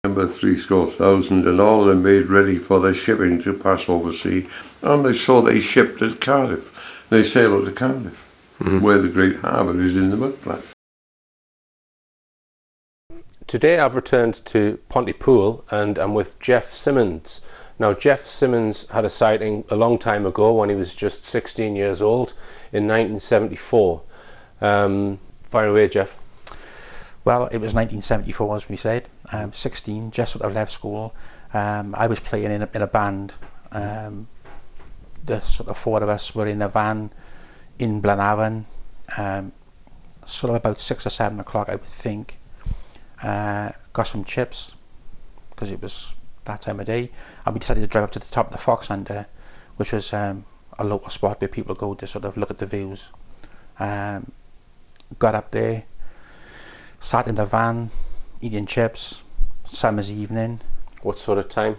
Number 3,000, and all of them made ready for their shipping to pass overseas. And they shipped at Cardiff. They sailed to Cardiff, where the great harbour is in the mudflat. Today I've returned to Pontypool and I'm with Jeff Simmons. Now Jeff Simmons had a sighting a long time ago when he was just 16 years old in 1974. Fire away, Jeff. Well, it was 1974, as we said. 16, just sort of left school. I was playing in a band. The sort of four of us were in a van in Blenavon, sort of about 6 or 7 o'clock, I would think. Got some chips, because it was that time of day, and we decided to drive up to the top of the Fox Hunter, which was a local spot where people go to sort of look at the views. Got up there, sat in the van, eating chips, summer's evening. What sort of time?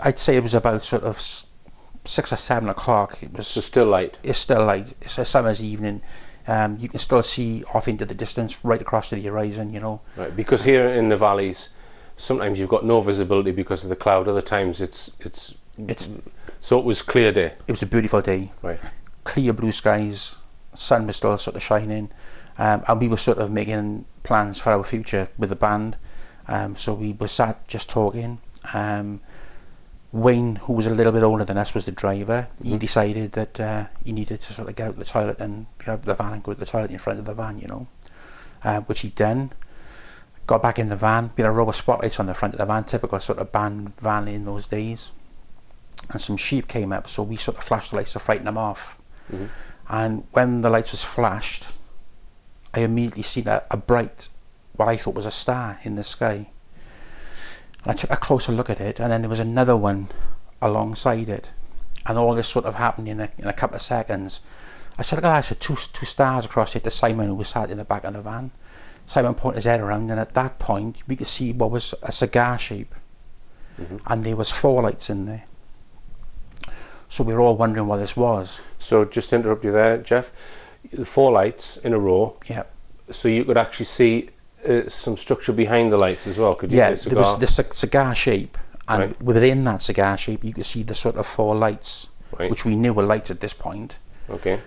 I'd say it was about sort of 6 or 7 o'clock. It was still light. It's still light. It's a summer's evening. You can still see off into the distance, right across to the horizon, you know. Right, because here in the valleys, sometimes you've got no visibility because of the cloud. Other times it's so it was clear day. It was a beautiful day. Right. Clear blue skies, sun was still sort of shining, and we were sort of making plans for our future with the band. So we were sat just talking. Wayne, who was a little bit older than us, was the driver. He decided that he needed to sort of get out the toilet and get out of the van and go to the toilet in front of the van, you know, which he'd done. Got back in the van. We had a row of spotlights on the front of the van, typical sort of band van in those days. And some sheep came up, so we sort of flashed the lights to frighten them off. And when the lights was flashed, I immediately seen a bright, what I thought was a star in the sky. And I took a closer look at it, and then there was another one alongside it, and all this sort of happened in a couple of seconds. I said, "Look at that!" I said, two stars across here to Simon, who was sat in the back of the van. Simon pointed his head around, and at that point we could see what was a cigar shape, and there was 4 lights in there. So we were all wondering what this was. So just to interrupt you there, Jeff, the 4 lights in a row. Yeah. So you could actually see some structure behind the lights as well, could you? Yeah, there was this cigar shape, and within that cigar shape you could see the sort of 4 lights, which we knew were lights at this point. Okay.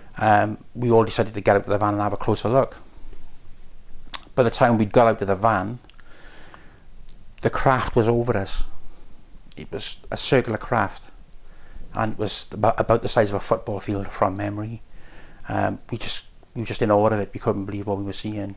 We all decided to get out of the van and have a closer look. By the time we'd got out of the van, the craft was over us. It was a circular craft, and it was about the size of a football field from memory. We were just in awe of it. We couldn't believe what we were seeing.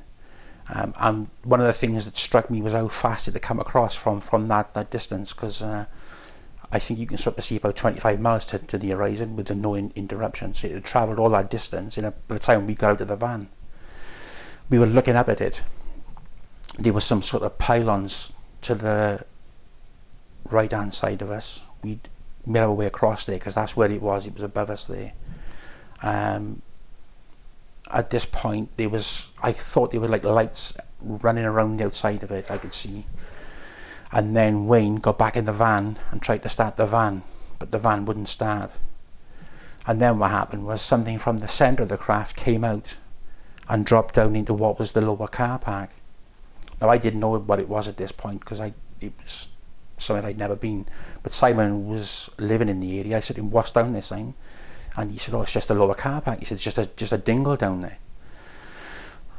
And one of the things that struck me was how fast it had come across from that distance, because I think you can sort of see about 25 miles to the horizon with no interruption. So it had travelled all that distance by the time we got out of the van. We were looking up at it. There were some sort of pylons to the right hand side of us. We'd made our way across there because that's where it was. It was above us there. At this point, I thought there were like lights running around the outside of it, I could see. And then Wayne got back in the van and tried to start the van, but the van wouldn't start. And then what happened was something from the centre of the craft came out and dropped down into what was the lower car park. Now I didn't know what it was at this point because it was somewhere I'd never been. But Simon was living in the area. I said to him, "What's down this thing?" And he said, "Oh, it's just a lower car park." He said, "It's just a dingle down there."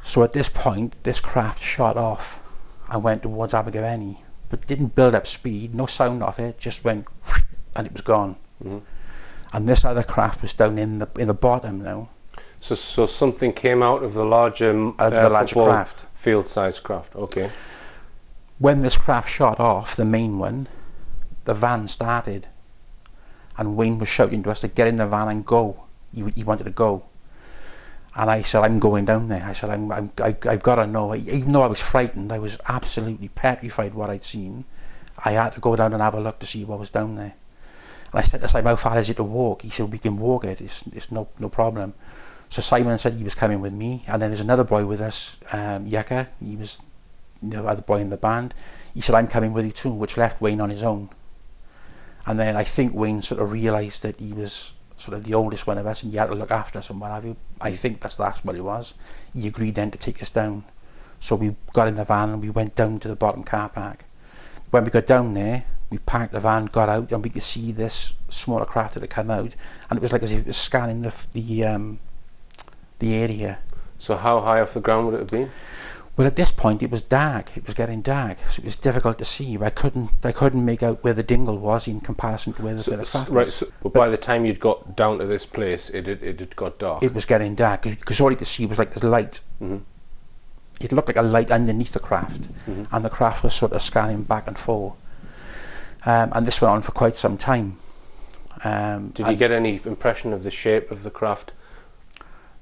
So at this point, this craft shot off and went towards Abergavenny, but didn't build up speed, no sound off it, just went and it was gone. And this other craft was down in the bottom now. So something came out of the larger craft, field-sized craft. Okay. When this craft shot off, the main one, the van started. And Wayne was shouting to us to get in the van and go. He wanted to go. And I said, "I'm going down there." I said, I've got to know. Even though I was frightened, I was absolutely petrified what I'd seen. I had to go down and have a look to see what was down there. And I said to Simon, "How far is it to walk?" He said, "We can walk it. It's no problem." So Simon said he was coming with me. And then there's another boy with us, Yucca. He was the other boy in the band. He said, "I'm coming with you too," which left Wayne on his own. And then I think Wayne sort of realised that he was sort of the oldest one of us and he had to look after us and what have you. I think that's what it was. He agreed then to take us down. So we got in the van and we went down to the bottom car park. when we got down there, we parked the van, got out, and we could see this smaller craft that had come out, and it was like as if it was scanning the area. So how high off the ground would it have been? Well, at this point it was dark. It was getting dark, so it was difficult to see. I couldn't make out where the dingle was in comparison to where the craft was. Right. But by the time you'd got down to this place, it had got dark. It was getting dark because all you could see was like this light. Mm-hmm. It looked like a light underneath the craft, Mm-hmm. and the craft was sort of scanning back and forth. And this went on for quite some time. Did you get any impression of the shape of the craft?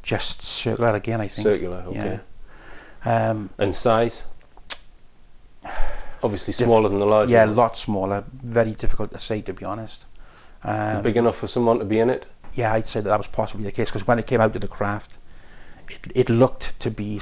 Just circular again, I think. Circular, okay. Yeah. And size? Obviously smaller than the larger. Yeah, a one. lot smaller. Very difficult to say, to be honest. Big enough for someone to be in it? Yeah, I'd say that was possibly the case, because when it came out of the craft, it looked to be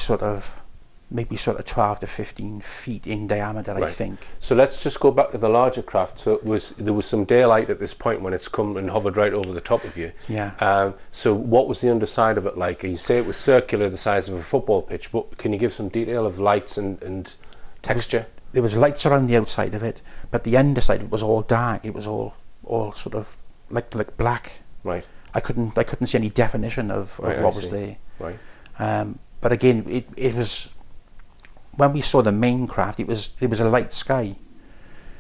maybe 12 to 15 feet in diameter, Right. I think. So let's just go back to the larger craft. So there was some daylight at this point when it's come and hovered right over the top of you. Yeah. So what was the underside of it like? You say it was circular, the size of a football pitch, but can you give some detail of lights and texture? There was lights around the outside of it, but the underside of it was all dark. It was all sort of like black. Right. I couldn't see any definition of Right, what I was see. there. Right. But again, it was, when we saw the main craft, there was a light sky,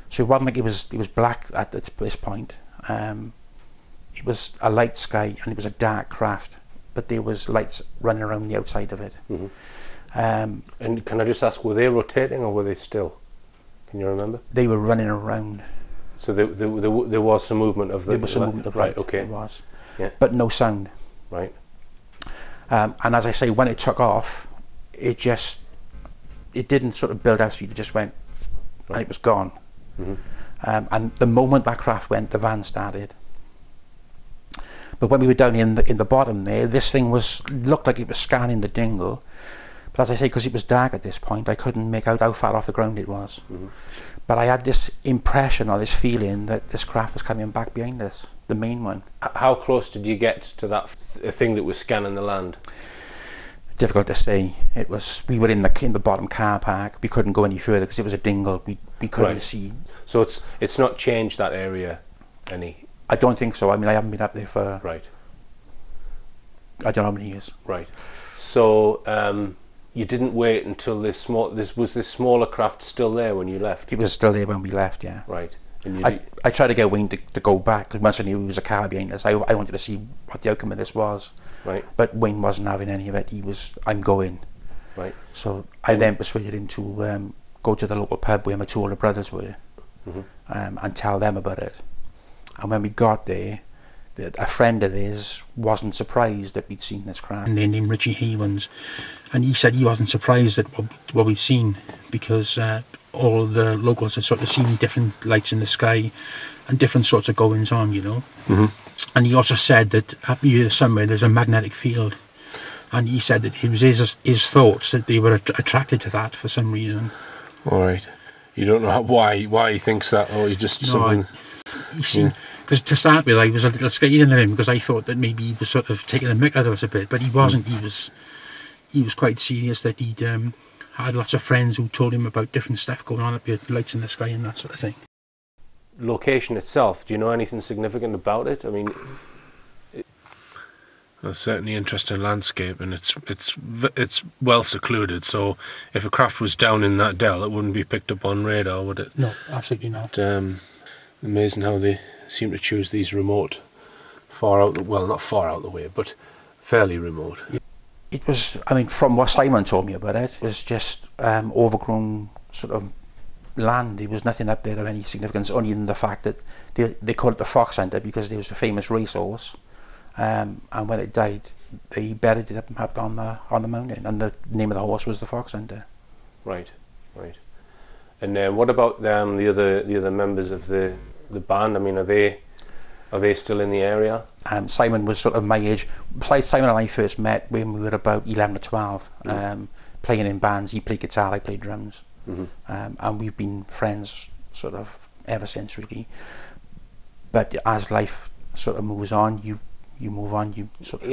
so it wasn't like it was black at this point. It was a light sky and it was a dark craft, but there was lights running around the outside of it. Mm-hmm. And can I just ask, were they rotating or were they still? Can you remember? They were running around. So there was some movement of the... There was some movement of light. Right, okay. There was. Yeah. But no sound. Right. And as I say, when it took off, it didn't sort of build out, so it just went, Right. and it was gone. Mm-hmm. And the moment that craft went, the van started. But when we were down in the bottom there, this thing looked like it was scanning the dingle. But as I say, because it was dark at this point, I couldn't make out how far off the ground it was. Mm-hmm. But I had this impression or this feeling that this craft was coming back behind us, the main one. How close did you get to that thing that was scanning the land? Difficult to say. We were in the bottom car park. We couldn't go any further because it was a dingle. We couldn't Right. see. So it's not changed that area any? I don't think so. I mean, I haven't been up there for Right. I don't know how many years. Right. So you didn't wait until this smaller craft still there when you left? It was still there when we left. Yeah. Right. And I tried to get Wayne to go back, because once I knew there was a car behind us, I wanted to see what the outcome of this was. Right. But Wayne wasn't having any of it. I'm going. Right. So I then persuaded him to go to the local pub where my two older brothers were, Mm-hmm. and tell them about it. And when we got there, a friend of theirs wasn't surprised that we'd seen this craft. And they're named Richie Hewans, and he said he wasn't surprised at what we'd seen, because all the locals had sort of seen different lights in the sky and different sorts of goings on, you know. Mm-hmm. And he also said that up here somewhere there's a magnetic field, and he said that it was his thoughts that they were attracted to that for some reason. All right. You don't know why he thinks that, or you just something. He seemed, because to start with, I was a little scared of him, because I thought that maybe he was sort of taking the mick out of us a bit, but he wasn't. He was quite serious that he'd had lots of friends who told him about different stuff going on up here, lights in the sky and that sort of thing. Location itself, do you know anything significant about it? I mean, Well, certainly interesting landscape, and it's well secluded. So if a craft was down in that dell, it wouldn't be picked up on radar, would it? No, absolutely not. Amazing how they seem to choose these remote, not far out the way, but fairly remote. It was, I mean, from what Simon told me about it, was just overgrown sort of land. There was nothing up there of any significance, only in the fact that they called it the Fox Hunter because there was a famous racehorse, and when it died, they buried it up on the mountain, and the name of the horse was the Fox Hunter. right. And what about the other members of the band? I mean, are they still in the area? Simon was sort of my age. Simon and I first met when we were about 11 or 12, playing in bands. He played guitar, I played drums. Mm-hmm. And we've been friends sort of ever since, really. But as life sort of moves on, you move on, you sort of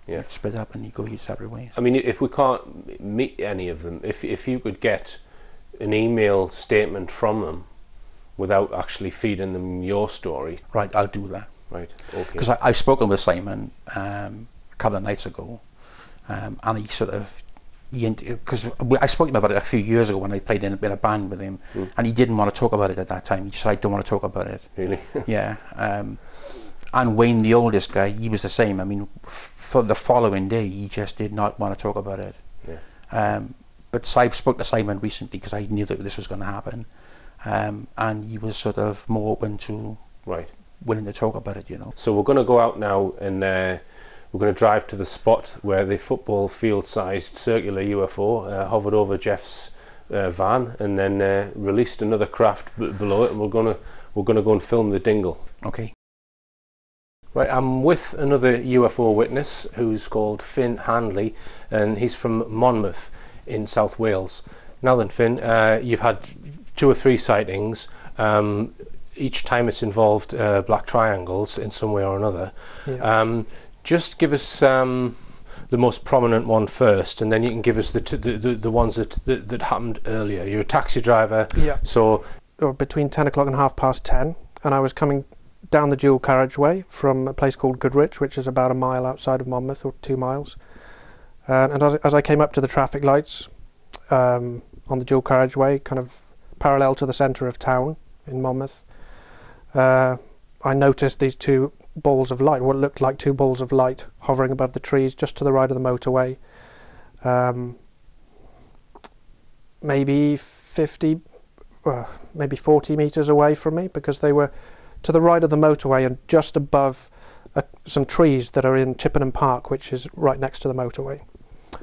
you split up and you go your separate ways. I mean, if we can't meet any of them, if you could get an email statement from them without actually feeding them your story. Right, I'll do that. Right, okay. Because I've spoken with Simon a couple of nights ago, and he sort of, because I spoke to him about it a few years ago when I played in a band with him, and he didn't want to talk about it at that time. He just said, I don't want to talk about it. Really? Yeah. And Wayne, the oldest guy, he was the same. I mean, for the following day, he just did not want to talk about it. Yeah. But I spoke to Simon recently because I knew that this was going to happen, and he was sort of more open to willing to talk about it, you know. So we're going to go out now and we're going to drive to the spot where the football field-sized circular UFO hovered over Jeff's van, and then released another craft below it, and we're going to go and film the dingle. Okay. Right, I'm with another UFO witness who's called Finn Handley, and he's from Monmouth in South Wales. Now then, Finn, you've had 2 or 3 sightings. Each time it's involved black triangles in some way or another. Yeah. Just give us the most prominent one first, and then you can give us the ones that happened earlier. You're a taxi driver, yeah. So between 10 o'clock and 10:30, and I was coming down the dual carriageway from a place called Goodrich, which is about a mile outside of Monmouth, or 2 miles. And as I came up to the traffic lights on the dual carriageway, kind of parallel to the centre of town in Monmouth, I noticed these 2 balls of light, what looked like 2 balls of light, hovering above the trees just to the right of the motorway. Maybe 50, maybe 40 metres away from me, because they were to the right of the motorway and just above some trees that are in Chippenham Park, which is right next to the motorway.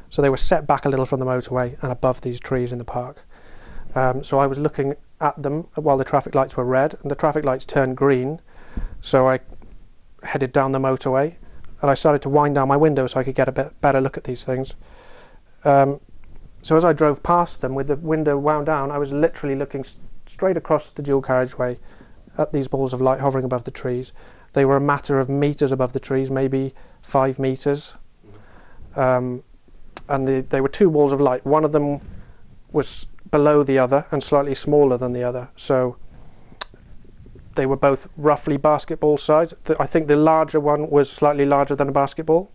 So they were set back a little from the motorway and above these trees in the park. So I was looking at them while the traffic lights were red, and the traffic lights turned green. So I headed down the motorway, and I started to wind down my window so I could get a bit better look at these things. So as I drove past them with the window wound down, I was literally looking straight across the dual carriageway at these balls of light hovering above the trees. They were a matter of metres above the trees, maybe 5 metres. And they were 2 balls of light. One of them was below the other and slightly smaller than the other. So they were both roughly basketball size. I think the larger one was slightly larger than a basketball,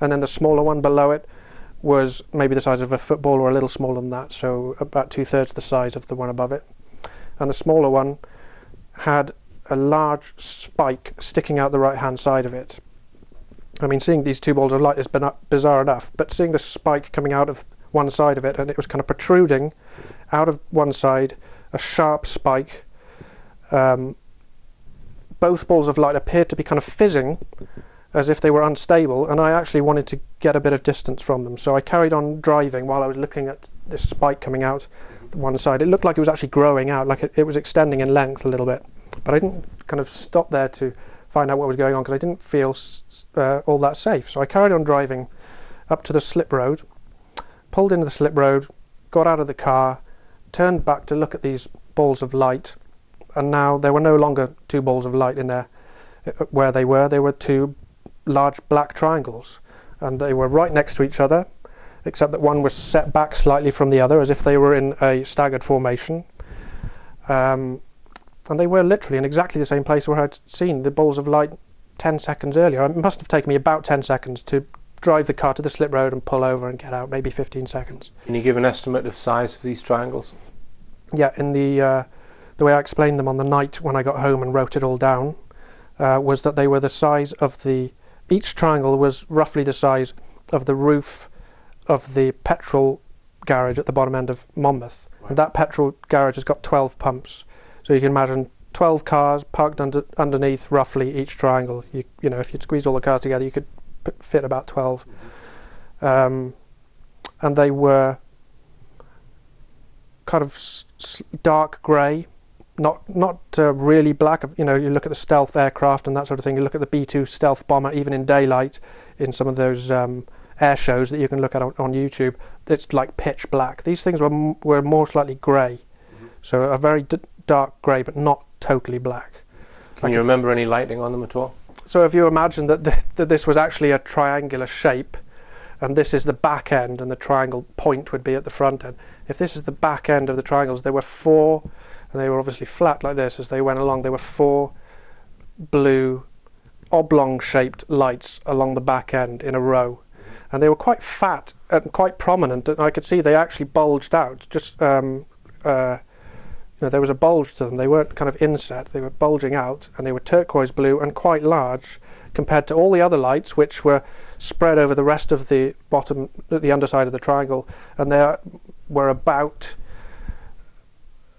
and then the smaller one below it was maybe the size of a football or a little smaller than that, so about 2/3 the size of the one above it. And the smaller one had a large spike sticking out the right hand side of it. I mean, seeing these 2 balls of light is bizarre enough, but seeing the spike coming out of one side of it, and it was kind of protruding out of one side, a sharp spike. Both balls of light appeared to be kind of fizzing as if they were unstable, and I actually wanted to get a bit of distance from them, so I carried on driving while I was looking at this spike coming out one side. It looked like it was actually growing out, like it was extending in length a little bit, but I didn't kind of stop there to find out what was going on because I didn't feel all that safe. So I carried on driving up to the slip road, pulled into the slip road, got out of the car, turned back to look at these balls of light, and now there were no longer 2 balls of light in there where they were. They were 2 large black triangles, and they were right next to each other, except that one was set back slightly from the other as if they were in a staggered formation. And they were literally in exactly the same place where I'd seen the balls of light 10 seconds earlier. It must have taken me about 10 seconds to drive the car to the slip road and pull over and get out, maybe 15 seconds. Can you give an estimate of size of these triangles? Yeah, in the way I explained them on the night when I got home and wrote it all down, was that they were the size of each triangle was roughly the size of the roof of the petrol garage at the bottom end of Monmouth. Wow. And that petrol garage has got 12 pumps. So you can imagine 12 cars parked underneath roughly each triangle. You know, if you'd squeeze all the cars together, you could fit about 12. And they were kind of dark grey, not really black. You know, you look at the stealth aircraft and that sort of thing. You look at the B-2 stealth bomber, even in daylight, in some of those air shows that you can look at on YouTube. It's like pitch black. These things were more slightly grey, so a very dark grey, but not totally black. Can you remember any lighting on them at all? So if you imagine that this was actually a triangular shape, and this is the back end, and the triangle point would be at the front end. If this is the back end of the triangles, there were 4 and they were obviously flat like this as they went along. There were 4 blue oblong-shaped lights along the back end in a row, and they were quite fat and quite prominent, and I could see they actually bulged out. Just you know, there was a bulge to them. They weren't kind of inset, they were bulging out, and they were turquoise blue and quite large compared to all the other lights, which were spread over the rest of the bottom, the underside of the triangle, and there were about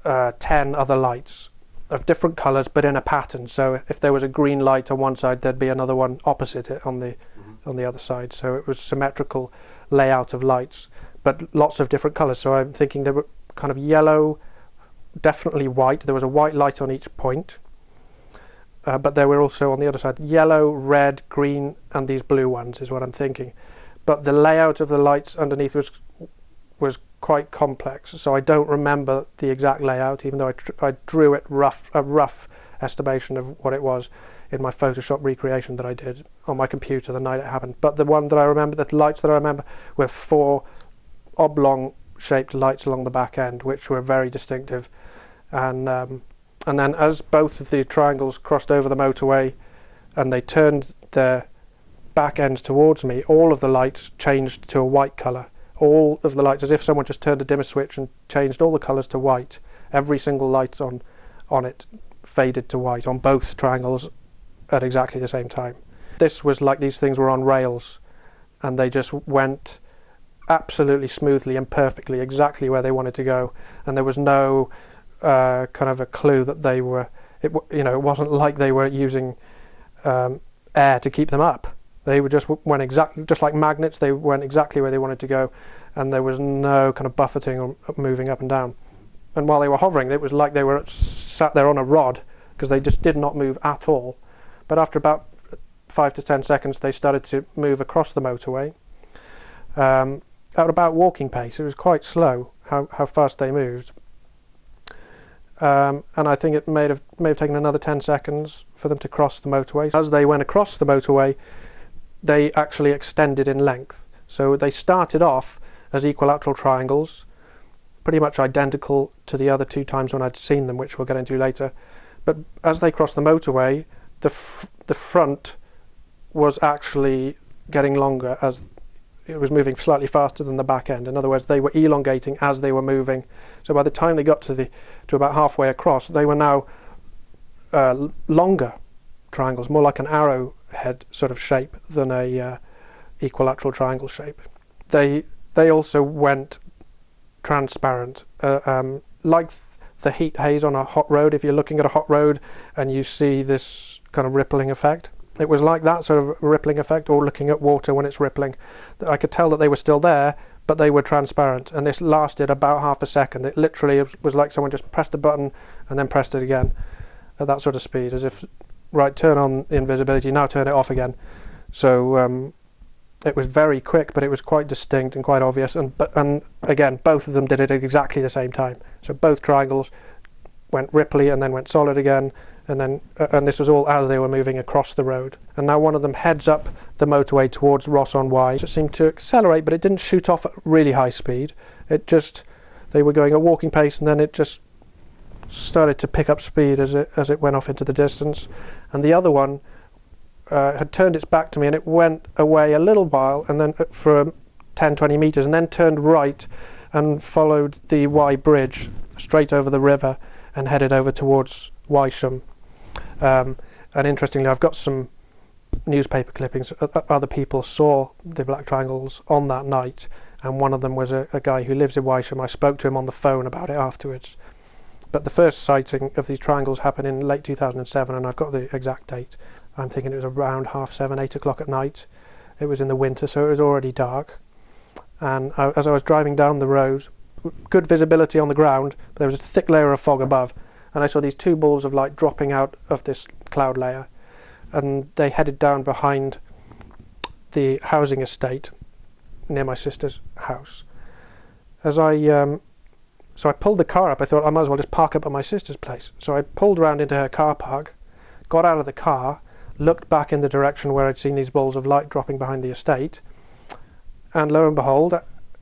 10 other lights of different colours but in a pattern. So if there was a green light on one side, there'd be another one opposite it on the other side. So it was symmetrical layout of lights, but lots of different colours. So I'm thinking they were kind of yellow, definitely white. There was a white light on each point, but there were also on the other side yellow, red, green, and these blue ones is what I'm thinking. But the layout of the lights underneath was quite complex, so I don't remember the exact layout, even though I drew it a rough estimation of what it was in my Photoshop recreation that I did on my computer the night it happened. But the one that I remember, the lights that I remember, were 4 oblong shaped lights along the back end, which were very distinctive. And then as both of the triangles crossed over the motorway and they turned their back ends towards me, all of the lights changed to a white colour. All of the lights, as if someone just turned a dimmer switch and changed all the colours to white. Every single light on it faded to white on both triangles at exactly the same time. This was like these things were on rails, and they just went absolutely smoothly and perfectly exactly where they wanted to go, and there was no kind of a clue that they were, it wasn't like they were using air to keep them up. They were just went exactly, just like magnets, they went exactly where they wanted to go, and there was no kind of buffeting or moving up and down. And while they were hovering, it was like they were sat there on a rod, because they just did not move at all. But after about 5 to 10 seconds, they started to move across the motorway at about walking pace. It was quite slow how fast they moved. And I think it may have taken another 10 seconds for them to cross the motorway. As they went across the motorway, they actually extended in length. So they started off as equilateral triangles, pretty much identical to the other 2 times when I'd seen them, which we'll get into later. But as they crossed the motorway, the front was actually getting longer as it was moving slightly faster than the back end. In other words, they were elongating as they were moving. So by the time they got to about halfway across, they were now longer triangles, more like an arrowhead sort of shape than a equilateral triangle shape. They also went transparent, like the heat haze on a hot road. If you're looking at a hot road and you see this kind of rippling effect, it was like that sort of rippling effect, or looking at water when it's rippling. I could tell that they were still there, but they were transparent, and this lasted about half a second. It literally was like someone just pressed a button and then pressed it again at that sort of speed, as if, right, turn on the invisibility, now turn it off again. So it was very quick, but it was quite distinct and quite obvious, and again, both of them did it at exactly the same time. So both triangles went ripply and then went solid again, and this was all as they were moving across the road. And now one of them heads up the motorway towards Ross-on-Wye. It seemed to accelerate, but it didn't shoot off at really high speed. They were going at walking pace, and then it just started to pick up speed as it went off into the distance. And the other one had turned its back to me, and it went away a little while, and then for 10-20 meters, and then turned right and followed the Wye Bridge straight over the river and headed over towards Wysham. And interestingly, I've got some newspaper clippings. Other people saw the black triangles on that night, and one of them was a guy who lives in Wysham. I spoke to him on the phone about it afterwards. But the first sighting of these triangles happened in late 2007, and I've got the exact date. I'm thinking it was around 7:30, 8 o'clock at night. It was in the winter, so it was already dark. And as I was driving down the road, good visibility on the ground, but there was a thick layer of fog above, and I saw these 2 balls of light dropping out of this cloud layer, and they headed down behind the housing estate near my sister's house. So I pulled the car up. I thought I might as well just park up at my sister's place. So I pulled around into her car park, got out of the car, looked back in the direction where I'd seen these balls of light dropping behind the estate, and lo and behold,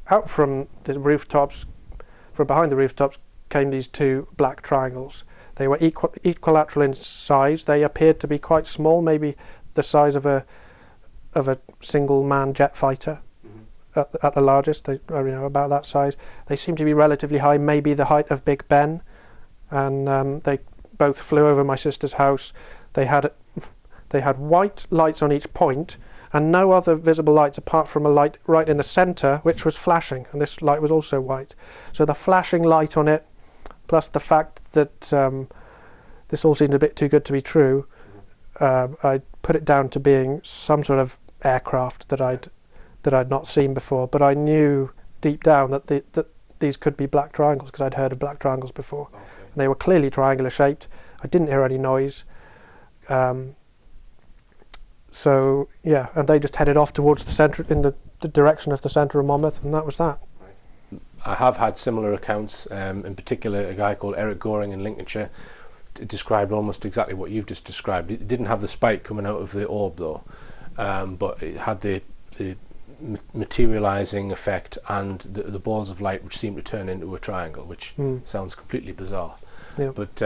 out from behind the rooftops came these two black triangles. They were equilateral in size. They appeared to be quite small, maybe the size of a single-man jet fighter. At the largest, they are, about that size. They seem to be relatively high, maybe the height of Big Ben, and they both flew over my sister's house. They had white lights on each point, and no other visible lights apart from a light right in the centre, which was flashing, and this light was also white. So the flashing light on it, plus the fact that this all seemed a bit too good to be true, I put it down to being some sort of aircraft that I'd not seen before. But I knew deep down that these could be black triangles, because I'd heard of black triangles before. Okay. And they were clearly triangular shaped. I didn't hear any noise. So yeah, and they just headed off towards the centre, in the direction of the centre of Monmouth, and that was that. I have had similar accounts, in particular a guy called Eric Goring in Lincolnshire described almost exactly what you've just described. It didn't have the spike coming out of the orb though, but it had the materializing effect and the balls of light which seemed to turn into a triangle, which sounds completely bizarre. Yeah. But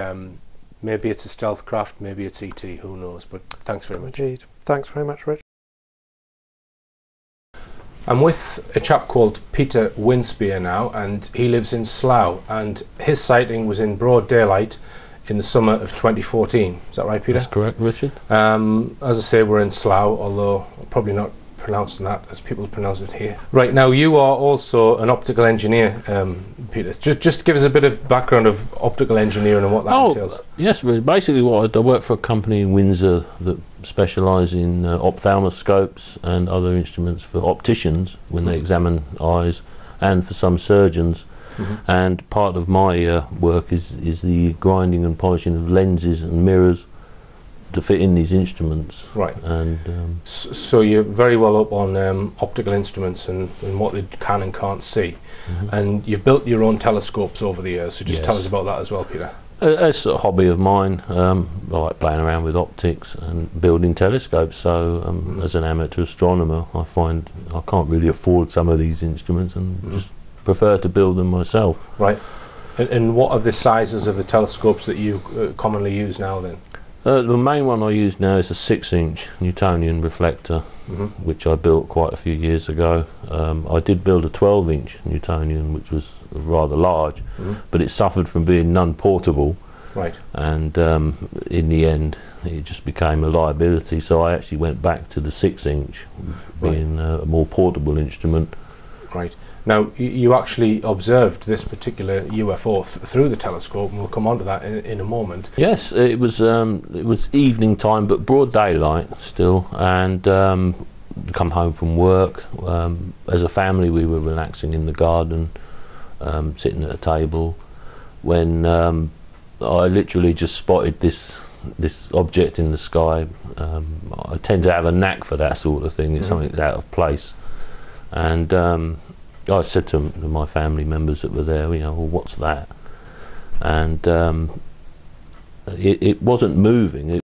maybe it's a stealth craft, maybe it's ET, who knows, but thanks very much. Indeed. Thanks very much, Rich. I'm with a chap called Peter Winspear now, and he lives in Slough, and his sighting was in broad daylight in the summer of 2014. Is that right, Peter? That's correct, Richard. As I say, we're in Slough, although probably not pronouncing that as people pronounce it here. Right, now you are also an optical engineer, Peter. Just give us a bit of background of optical engineering and what that entails. Yes, basically I work for a company in Windsor that specialise in ophthalmoscopes and other instruments for opticians when they examine eyes, and for some surgeons. And part of my work is the grinding and polishing of lenses and mirrors to fit in these instruments. Right. And so you're very well up on optical instruments and what they can and can't see. And you've built your own telescopes over the years, so just tell us about that as well, Peter. It's a hobby of mine. I like playing around with optics and building telescopes, so as an amateur astronomer I find I can't really afford some of these instruments and just prefer to build them myself. Right. And what are the sizes of the telescopes that you commonly use now then? The main one I use now is a 6-inch Newtonian reflector, which I built quite a few years ago. I did build a 12-inch Newtonian, which was rather large, but it suffered from being non-portable. Right. And in the end, it just became a liability. So I actually went back to the 6-inch, being a more portable instrument. Right. Now, you actually observed this particular UFO through the telescope, and we'll come on to that in a moment. Yes, it was evening time, but broad daylight still, and come home from work. As a family, we were relaxing in the garden, sitting at a table, when I literally just spotted this object in the sky. I tend to have a knack for that sort of thing. It's something that's out of place, and I said to my family members that were there, well, what's that? And it wasn't moving.